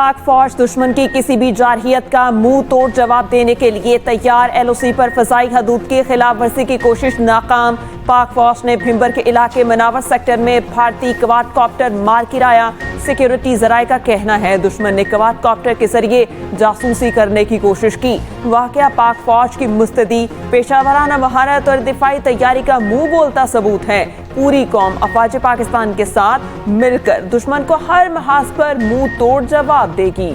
पाक फौज दुश्मन की किसी भी जारहियत का मुंह तोड़ जवाब देने के लिए तैयार। LOC पर फजाई हदूद की खिलाफ वर्जी की कोशिश नाकाम। पाक फौज ने भिंबर के इलाके मनावर सेक्टर में भारतीय क्वाडकॉप्टर मार गिराया। सिक्योरिटी जराये का कहना है दुश्मन ने क्वाडकॉप्टर के जरिए जासूसी करने की कोशिश की। वाकया पाक फौज की मुस्तदी पेशावराना महारत और दिफाई तैयारी का मुंह बोलता सबूत है। पूरी कौम अफवाज पाकिस्तान के साथ मिलकर दुश्मन को हर महाज पर मुंह तोड़ जवाब देगी।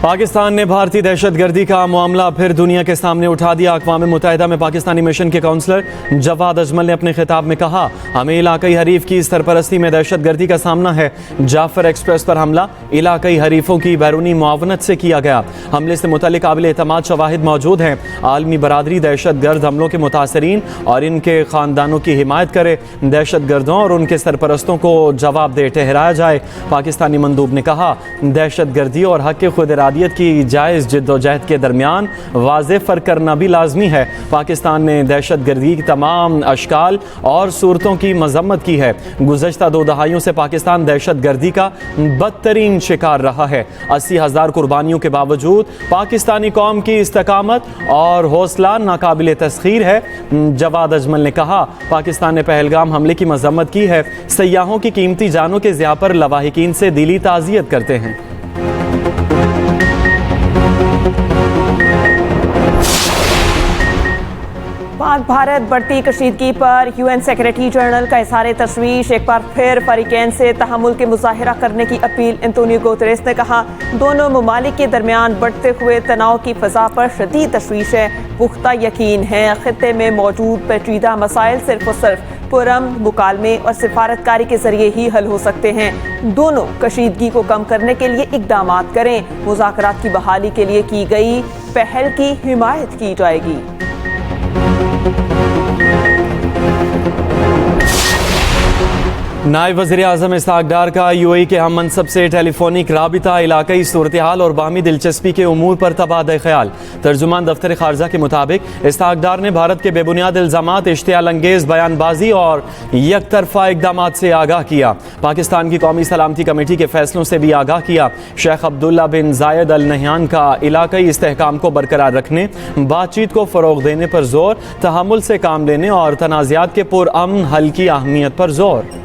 पाकिस्तान ने भारतीय दहशतगर्दी का मामला फिर दुनिया के सामने उठा दिया। अक़वाम मुत्तहिदा में पाकिस्तानी मिशन के काउंसलर जवाद अजमल ने अपने खिताब में कहा, हमें इलाकई हरीफ की सरपरस्ती में दहशतगर्दी का सामना है। जाफर एक्सप्रेस पर हमला इलाकई हरीफों की बैरूनी मुआवनत से किया गया। हमले से मुतल्लिक काबिल एतमाद शवाहिद मौजूद हैं। आलमी बरादरी दहशतगर्द हमलों के मुतासरीन और इनके ख़ानदानों की हिमायत करे। दहशतगर्दों और उनके सरपरस्तों को जवाबदेह ठहराया जाए। पाकिस्तानी मंदूब ने कहा, दहशतगर्दी और हक़ खुद की जायज़ जिद्दोजहद के दरमियान वाज़ेह फ़र्क करना भी लाजमी है। पाकिस्तान ने दहशतगर्दी की तमाम अशकाल और सूरतों की मजम्मत की है। गुज़श्ता 2 दहाइयों से पाकिस्तान दहशतगर्दी का बदतरीन शिकार रहा है। 80,000 कुर्बानियों के बावजूद पाकिस्तानी कौम की इस्तकामत और हौसला नाकाबिल तस्खीर है। जवाद अजमल ने कहा, पाकिस्तान ने पहलगाम हमले की मजम्मत की है। सयाहों की कीमती जानों के ज़िया पर लवाहिकीन से दिली ताज़ियत करते हैं। पाक भारत बढ़ती कशीदगी पर UN सेक्रेटरी जनरल का इज़हार तशवीश। एक बार फिर फरीकैन से तहम्मुल के मुज़ाहिरा करने की अपील। एंटोनियो गुतेरेस ने कहा, दोनों ममालिक के दरमियान बढ़ते हुए तनाव की फ़ज़ा पर शदीद तशवीश है। पुख्ता यकीन है खित्ते में मौजूद पेचीदा मसाइल सिर्फ और सिर्फ पुरअमन मुकालमे और सिफारतकारी के जरिए ही हल हो सकते हैं। दोनों कशीदगी को कम करने के लिए इक़दामात करें। मुज़ाकरात की बहाली के लिए की गई पहल की हिमायत की जाएगी। नायब वज़ीर आज़म इसहाक़ डार का UAE के हम मनसब से टेलीफोनिक राबिता इलाकई सूरत हाल और बाहमी दिलचस्पी के उमूर पर तबादला ख्याल। तर्जुमान दफ्तर ख़ारजा के मुताबिक इसहाक़ डार ने भारत के बेबुनियाद इल्ज़ामात, इश्तियाल अंगेज़ बयानबाजी और एक तरफ़ा इक़दामात से आगाह किया। पाकिस्तान की कौमी सलामती कमेटी के फैसलों से भी आगाह किया। शेख अब्दुल्ला बिन जायद अल नहयान का इलाकई इस्तेहकाम को बरकरार रखने, बातचीत को फ़रोग़ देने पर ज़ोर, तहम्मुल से काम लेने और तनाज़ात के पुरअमन हल की अहमियत पर ज़ोर।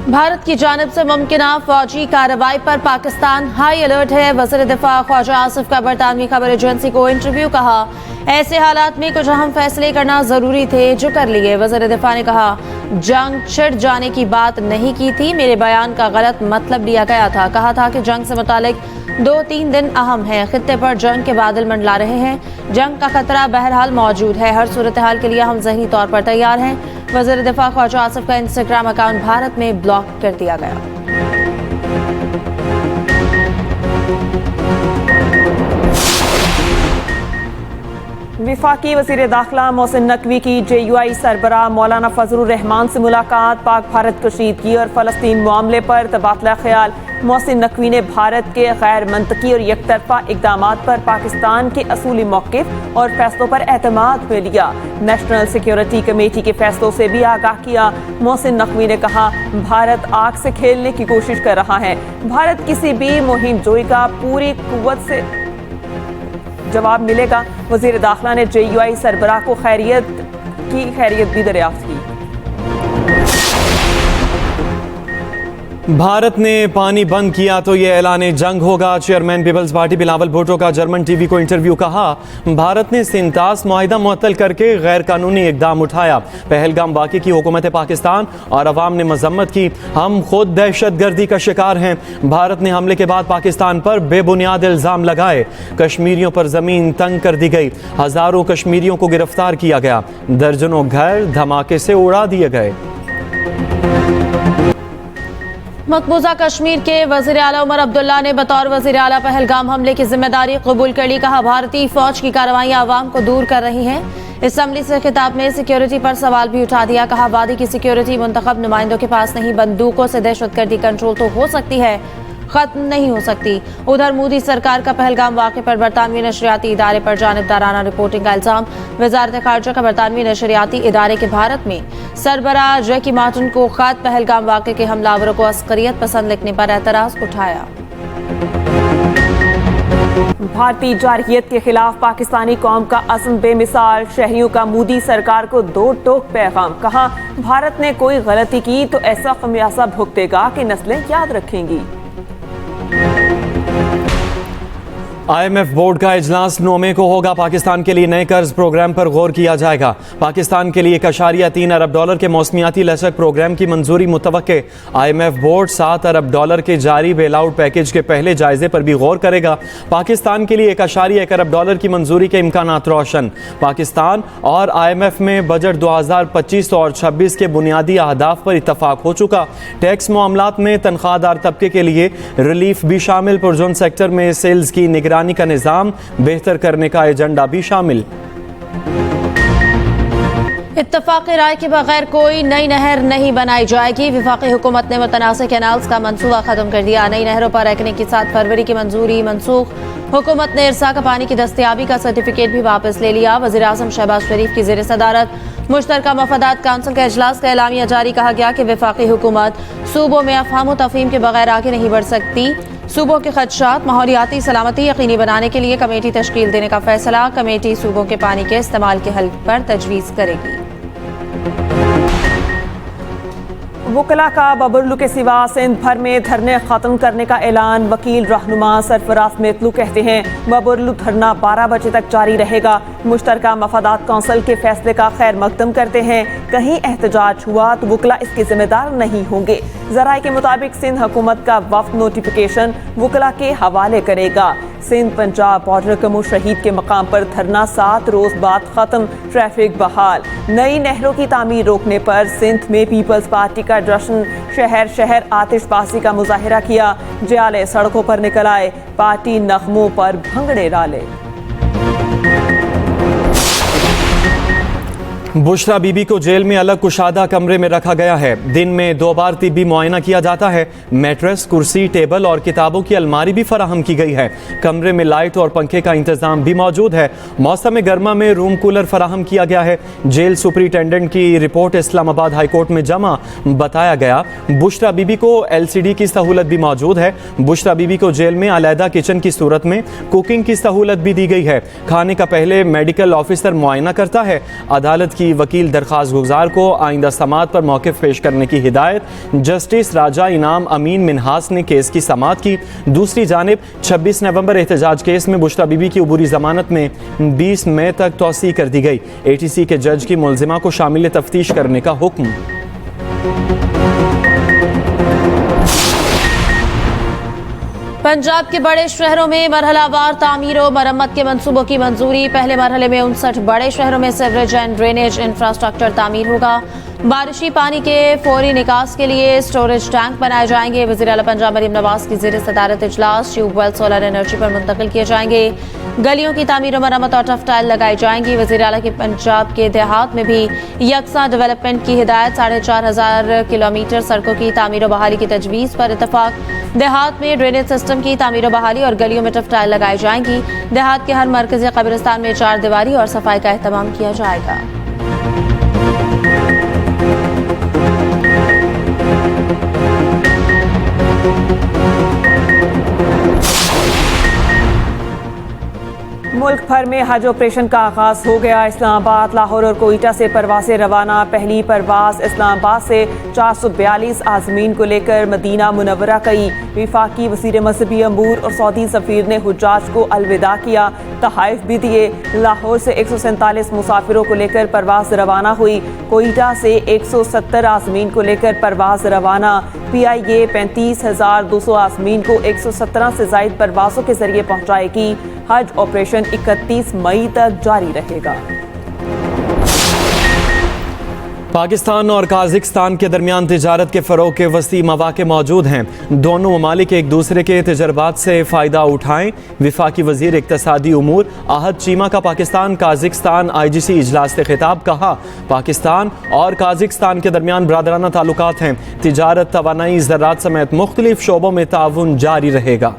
भारत की जानिब से मुमकिना फौजी कार्रवाई पर पाकिस्तान हाई अलर्ट है। वज़ीर दिफा ख्वाजा आसिफ का बरतानवी खबर एजेंसी को इंटरव्यू। कहा, ऐसे हालात में कुछ अहम फैसले करना जरूरी थे जो कर लिए। वज़ीर दिफा ने कहा, जंग छिड़ जाने की बात नहीं की थी, मेरे बयान का गलत मतलब लिया गया था। कहा था कि जंग से मुतालिक 2-3 दिन अहम है। खित्ते पर जंग के बादल मंडला रहे हैं। जंग का खतरा बहरहाल मौजूद है। हर सूरत हाल के लिए हम ज़हनी तौर पर तैयार हैं। वज़ीर दिफा ख्वाजा आसिफ का इंस्टाग्राम अकाउंट भारत में ब्लॉक कर दिया गया। विफाकी वज़ीर दाखिला मोहसिन नकवी की JUI सरबराह मौलाना फजलुर रहमान से मुलाकात। पाक भारत कशीदगी और फ़लस्तीन मामले पर तबादला ख्याल। मोहसिन नकवी ने भारत के गैर मंतकी और एकतरफा इक़दामात पर पाकिस्तान के असूली मौक़िफ़ और फैसलों पर एतमाद में लिया। नेशनल सिक्योरिटी कमेटी के फैसलों से भी आगाह किया। मोहसिन नकवी ने कहा, भारत आग से खेलने की कोशिश कर रहा है। भारत किसी भी मुहिम जोई का पूरी कुव्वत से जवाब मिलेगा। वज़ीर दाखिला ने JUI सरबराह को खैरियत भी दरियाफ्त की। भारत ने पानी बंद किया तो ये ऐलान जंग होगा। Chairman people's party Bilawal Bhutto का जर्मन TV को इंटरव्यू। कहा, भारत ने सिंतास मुआहिदा मुअत्तल करके गैर कानूनी इकदाम उठाया। पहलगाम वाक़े की हुकूमत पाकिस्तान और अवाम ने मजम्मत की। हम खुद दहशतगर्दी का शिकार हैं। भारत ने हमले के बाद पाकिस्तान पर बेबुनियाद इल्ज़ाम लगाए। कश्मीरियों पर ज़मीन तंग कर दी गई। हज़ारों कश्मीरियों को गिरफ्तार किया गया। दर्जनों घर धमाके से उड़ा दिए गए। मकबूजा कश्मीर के वज़ीर आला उमर अब्दुल्ला ने बतौर वज़ीर आला पहलगाम हमले की जिम्मेदारी कबूल कर ली। कहा, भारतीय फौज की कार्रवाइयाँ आवाम को दूर कर रही हैं। असम्बली से खिताब में सिक्योरिटी पर सवाल भी उठा दिया। कहा, वादी की सिक्योरिटी मुंतखब नुमाइंदों के पास नहीं, बंदूकों से दहशतगर्दी कंट्रोल तो हो सकती है, खत्म नहीं हो सकती। उधर मोदी सरकार का पहलगाम वाक़े पर बरतानवी नशरियाती इदारे पर जानिबदाराना रिपोर्टिंग का इल्जाम। वजारत खारजा का बरतानवी नशरियाती इदारे के भारत में सरबराह जैकी मार्टिन को खत पहलगाम वाक़े के हमलावरों को अस्करियत पसंद लिखने पर एतराज़ उठाया। भारतीय जारहियत के खिलाफ पाकिस्तानी कौम का अज़्म बेमिसाल। शहरियों का मोदी सरकार को दो टोक पैगाम। कहा, भारत ने कोई गलती की तो ऐसा खमियाजा भुगतेगा कि नस्लें याद रखेंगी। IMF बोर्ड का इजलास 9 मई को होगा। पाकिस्तान के लिए नए कर्ज प्रोग्राम पर गौर किया जाएगा। पाकिस्तान के लिए $1.3 अरब के मौसमियाती लचक प्रोग्राम की मंजूरी मुतवक्के। IMF बोर्ड $7 अरब के जारी बेल आउट पैकेज के पहले जायजे पर भी गौर करेगा। पाकिस्तान के लिए $1.1 अरब की मंजूरी के इम्कानात रोशन। पाकिस्तान और IMF में बजट 2025 और 26 के बुनियादी अहदाफ पर इतफाक हो चुका। टैक्स मामलात में तनख्वाहदार तबके के लिए रिलीफ भी शामिल। पुरजोन सेक्टर में सेल्स की निगरानी का निजाम बेहतर करने का एजेंडा भी शामिल। इत्तफाक़ी राय के बगैर कोई नई नहर नहीं बनाई जाएगी। वफाकी हुकूमत ने मुतनासिब कैनाल्स का मंसूबा खत्म कर दिया। नई नहरों पर रखने के साथ फरवरी की मंजूरी मनसूख। हुकूमत ने इरसा का पानी की दस्तयाबी का सर्टिफिकेट भी वापस ले लिया। वज़ीर आज़म शहबाज शरीफ की ज़ेर सदारत मुश्तरका मफादात काउंसिल के इजलास का एलामिया जारी। कहा गया कि वफाकी हुकूमत सूबों में अफ़हाम व तफ़हीम के बगैर आगे नहीं बढ़ सकती। सूबों के खदशात माहौलियाती सलामती यकीनी बनाने के लिए कमेटी तश्कील देने का फैसला। कमेटी सूबों के पानी के इस्तेमाल के हल पर तजवीज़ करेगी। वकला का बबरलू के सिवा सिंध भर में धरने खत्म करने का ऐलान। वकील रहनुमा सरफराज मेतलू कहते हैं, बबरलू धरना 12 बजे तक जारी रहेगा। मुश्तरका मफादात कौंसिल के फैसले का खैर मकदम करते हैं। कहीं एहतजाज हुआ तो वकला इसके जिम्मेदार नहीं होंगे। जराये के मुताबिक सिंध हुकूमत का वफ्द नोटिफिकेशन वकला के हवाले करेगा। सिंध पंजाब बॉर्डर कमो शहीद के मकाम पर धरना 7 रोज बाद खत्म। ट्रैफिक बहाल। नई नहरों की तामीर रोकने पर सिंध में पीपल्स पार्टी का जश्न। शहर शहर आतिशबाजी का मुजाहिरा किया। जियाले सड़कों पर निकल आए। पार्टी नगमों पर भंगड़े डाले। बुशरा बीबी को जेल में अलग कुशादा कमरे में रखा गया है। दिन में 2 बार तिब्बी मुआयना किया जाता है। मैट्रेस, कुर्सी, टेबल और किताबों की अलमारी भी फराहम की गई है। कमरे में लाइट और पंखे का इंतजाम भी मौजूद है। मौसम गर्मा में रूम कूलर फराहम किया गया है। जेल सुपरिटेंडेंट की रिपोर्ट इस्लामाबाद हाईकोर्ट में जमा। बताया गया, बुशरा बीबी को LCD की सहूलत भी मौजूद है। बुशरा बीबी को जेल में अलहदा किचन की सूरत में कुकिंग की सहूलत भी दी गई है। खाने का पहले मेडिकल ऑफिसर मुआयना करता है। अदालत की वकील दरखास्त गुजार को आइंदा समाअत पर मौक़िफ़ पेश करने की हिदायत। जस्टिस राजा इनाम अमीन मिनहास ने केस की समाअत की। दूसरी जानिब 26 नवंबर एहतजाज केस में बुशरा बीबी की अबूरी जमानत में 20 मई तक तौसी कर दी गई। ATC के जज की मुलजिमा को शामिल तफ्तीश करने का हुक्म। पंजाब के बड़े शहरों में मरहलावार तामीर और मरम्मत के मंसूबों की मंजूरी। पहले मरहले में 59 बड़े शहरों में सीवरेज एंड ड्रेनेज इंफ्रास्ट्रक्चर तामीर होगा। बारिशी पानी के फौरी निकास के लिए स्टोरेज टैंक बनाए जाएंगे। वज़ीर आला पंजाब मरीम नवाज की ज़ेर सदारत इजलास। ट्यूबवेल सोलर एनर्जी पर मुंतकिल किए जाएंगे। गलियों की तामीर मरम्मत और टफ टाइल लगाई जाएंगी। वज़ीर आला के पंजाब के देहात में भी यकसा डेवलपमेंट की हिदायत। 4500 किलोमीटर सड़कों की तामीर बहाली की तजवीज़ पर इतफाक। देहात में ड्रेनेज सिस्टम की तामीर बहाली और गलियों में टफ टाइल लगाई जाएंगी। देहात के हर मरकजी कब्रिस्तान में 4 दीवारी और सफाई का एहतमाम किया जाएगा। मुल्क भर में हज ऑपरेशन का आगाज हो गया। इस्लामाबाद, लाहौर और कोयटा से परवासें रवाना। पहली परवाज इस्लामाबाद से 442 आज़मीन को लेकर मदीना मुनव्वरा गई। वफाकी वज़ीर मज़हबी अमूर और सऊदी सफ़ीर ने हुज्जाज को अलविदा किया, तहाइफ भी दिए। लाहौर से 147 मुसाफिरों को लेकर परवाज रवाना हुई। कोयटा से 170 आज़मीन को लेकर परवाज रवाना। PIA 35,200 आज़मीन को 117 से ज़ायद परवाज़ों के जरिए पहुँचाएगी। हज ऑपरेशन 31 मई तक जारी रहेगा। पाकिस्तान और काज़िकिस्तान के दरमियान तिजारत के फ़रोग़ के वसी मौक़े मौजूद हैं। दोनों ममालिक एक दूसरे के तजर्बात से फ़ायदा उठाएँ। वफाकी वज़ीर इक़्तिसादी उमूर आहद चीमा का पाकिस्तान काज़िकिस्तान IGC इजलास से खिताब। कहा, पाकिस्तान और काज़िकिस्तान के दरमियान बरादराना ताल्लुकात हैं। तिजारत, तवानाई, ज़राअत समेत मुख्तलिफ शोबों में ताउन जारी रहेगा।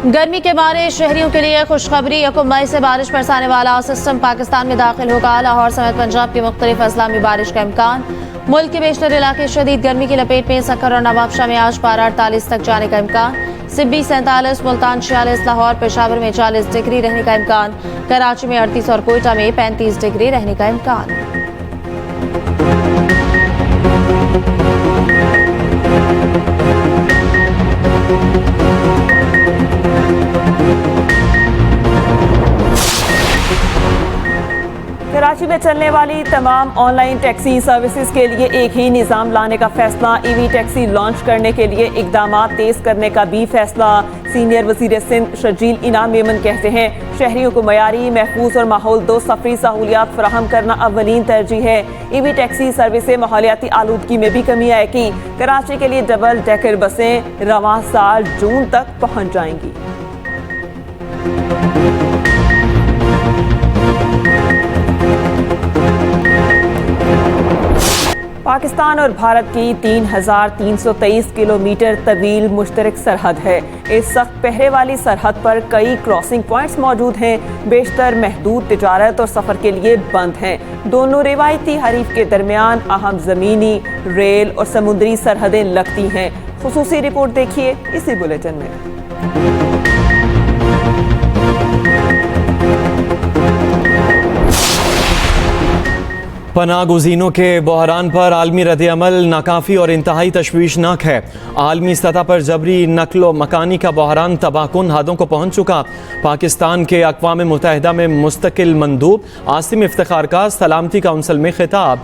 गर्मी के मारे शहरियों के लिए खुशखबरी। 1 मई से बारिश बरसाने वाला सिस्टम पाकिस्तान में दाखिल होगा। लाहौर समेत पंजाब के मुख्तलिफ अजला में बारिश का इम्कान। मुल्क के बेशतर इलाके शदीद गर्मी की लपेट में। सक्कर और नवाबशाह में आज पारा 48 तक जाने का इम्कान। सिब्बी 47, मुल्तान 46, लाहौर पेशावर में 40 डिग्री रहने का इम्कान। कराची में 38 और कोयटा में 35 डिग्री रहने का इम्कान। कराची में चलने वाली तमाम ऑनलाइन टैक्सी सर्विसेज के लिए एक ही निज़ाम लाने का फैसला। EV टैक्सी लॉन्च करने के लिए इकदाम तेज करने का भी फैसला। सीनियर वज़ीर सिंध शर्जील इनाम मेमन कहते हैं, शहरियों को मयारी, महफूज और माहौल दो सफरी सहूलियात फराहम करना अव्वलीन तरजीह है। EV टैक्सी सर्विस से माहौलियाती आलूदगी में भी कमी आएगी। कराची के लिए डबल डेकर बसें रवां साल जून तक पहुँच जाएंगी। पाकिस्तान और भारत की 3,323 किलोमीटर तवील मुश्तरक सरहद है। इस सख्त पहरे वाली सरहद पर कई क्रॉसिंग पॉइंट्स मौजूद हैं। बेशतर महदूद तिजारत और सफ़र के लिए बंद हैं। दोनों रिवायती हरीफ के दरमियान अहम ज़मीनी, रेल और समुद्री सरहदें लगती हैं। खुसूसी रिपोर्ट देखिए इसी बुलेटिन में। पनाह गुज़ीनों के बहरान पर आलमी रद्द-ए-अमल नाकाफ़ी और इंतहाई तशवीशनाक है। आलमी सतह पर जबरी नकलो मकानी का बहरान तबाहकुन हदों को पहुँच चुका। पाकिस्तान के अक़वाम मुत्तहिदा में मुस्तकिल मंदूब आसिम इफ्तिखार का सलामती काउंसिल में खिताब।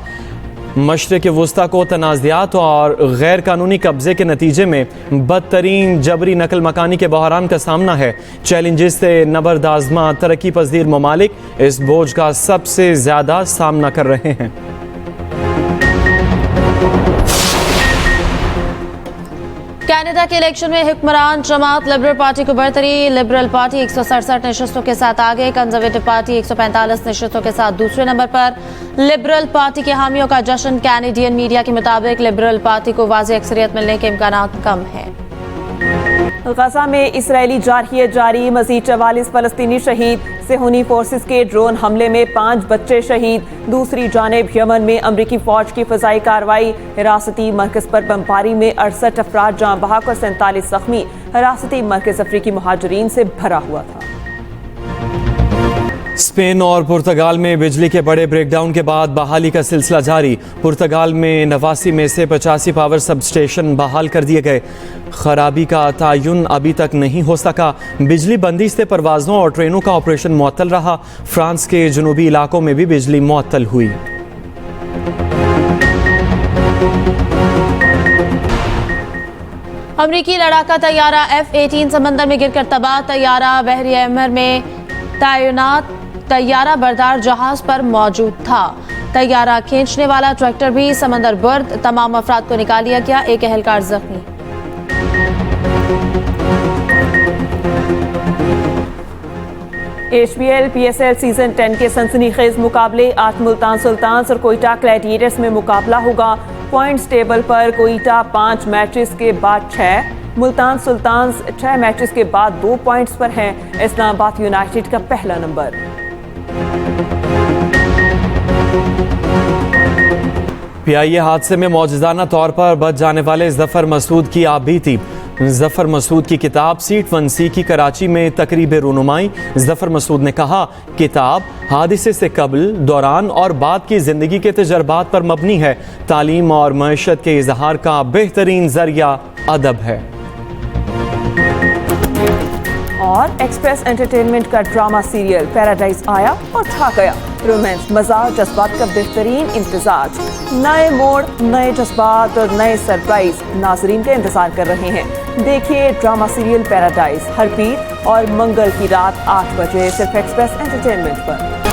मशरिक़ वुस्ता को तनाज़ात और गैर कानूनी कब्ज़े के नतीजे में बदतरीन जबरी नकल मकानी के बहरान का सामना है। चैलेंजेस से नबरदाज़मा तरक्की पज़ीर ममालिक इस बोझ का सबसे ज़्यादा सामना कर रहे हैं। कनाडा के इलेक्शन में हुक्मरान जमात लिबरल पार्टी को बरतरी। लिबरल पार्टी 167 नशस्तों के साथ आगे, कंजर्वेटिव पार्टी 145 नशस्तों के साथ दूसरे नंबर पर। लिबरल पार्टी के हामियों का जश्न। कैनेडियन मीडिया के मुताबिक लिबरल पार्टी को वाज़ेह अक्सरियत मिलने के इम्कान कम है। गजा में इसराइली जारहियत जारी। मज़ीद 44 फ़लस्तीनी शहीद। सेहूनी फोर्सेस के ड्रोन हमले में 5 बच्चे शहीद। दूसरी जानिब यमन में अमरीकी फौज की फ़ज़ाई कार्रवाई। हिरासती मरकज़ पर बमबारी में 68 अफराद जाँ बहक और 47 ज़ख्मी। हिरासती मरकज़ अफ्रीकी मुहाजिरीन से भरा हुआ था। स्पेन और पुर्तगाल में बिजली के बड़े ब्रेकडाउन के बाद बहाली का सिलसिला जारी। पुर्तगाल में 89 में से 85 पावर सब स्टेशन बहाल कर दिए गए। खराबी का तयन अभी तक नहीं हो सका। बिजली बंदी से परवाज़ों और ट्रेनों का ऑपरेशन मुअत्तल रहा। फ्रांस के जनूबी इलाकों में भी बिजली मुअत्तल हुई। अमरीकी लड़ाका तैयारा F-18 समंदर में गिरकर तबाह। तैयारा बहरी अमर में तैनात तैयारा बरदार जहाज पर मौजूद था। तैयारा खींचने वाला ट्रैक्टर भी समंदर बर्द। तमाम अफराद को निकाल लिया गया। एक एहलकार जख्मी। HBL PSL सीजन 10 के सनसनीखेज मुकाबले। आज मुल्तान सुल्तान्स और कोयटा ग्लैडिएटर्स में मुकाबला होगा। पॉइंट्स टेबल पर कोयटा 5 मैचेस के बाद 6, मुल्तान सुल्तान्स 6 मैचेस के बाद 2 पॉइंट्स पर हैं। इस्लामाबाद यूनाइटेड का पहला नंबर। PIA हादसे में मौजूदाना तौर पर बच जाने वाले जफर मसूद की आप बीती। जफर मसूद की किताब सीट 1C की कराची में तकरीब रूनुमाई। जफर मसूद ने कहा, किताब हादसे से कबल, दौरान और बाद की ज़िंदगी के तजर्बात पर मबनी है। तालीम और मईशत के इजहार का बेहतरीन जरिया अदब है। और एक्सप्रेस एंटरटेनमेंट का ड्रामा सीरियल पैराडाइज आया और छा गया। रोमांस, मज़ा, जज्बात का बेहतरीन इम्तिजाज। नए मोड़, नए जज्बात और नए सरप्राइज नाजरीन का इंतजार कर रहे हैं। देखिए ड्रामा सीरियल पैराडाइज हर पीर और मंगल की रात 8 बजे सिर्फ एक्सप्रेस एंटरटेनमेंट पर।